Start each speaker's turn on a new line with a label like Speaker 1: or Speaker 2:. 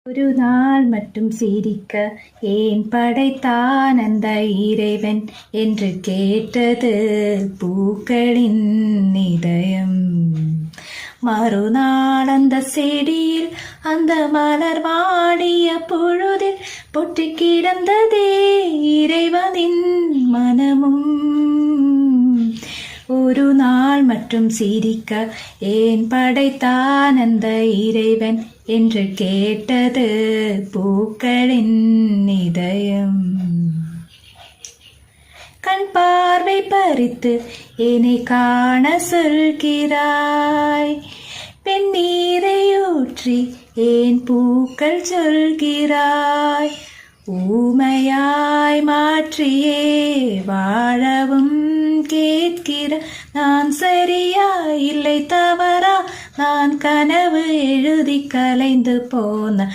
Speaker 1: ஒரு நாள் மட்டும் சிரிக்க ஏன் படைத்தான் அந்த இறைவன் என்று கேட்டது பூக்களின் இதயம். மறுநாள் அந்த செடியில் அந்த மலர் வாடிய பொழுதில் பொற்றி கிடந்ததே இறைவனின் மனமும். ஒரு நாள் மட்டும் சிரிக்க ஏன் படைத்தான் அந்த இறைவன் என்று கேட்டது பூக்களின் இதயம். கண் பார்வை பறித்து என்னை காண சொல்கிறாய், பெண்ணீரை ஊற்றி ஏன் பூக்கள் சொல்கிறாய். ஊமையாய் மாற்றியே வாழவும் கேட்கிற நான் சரியா இல்லை தவறா? நான் கனவு எழுதி கலைந்து போன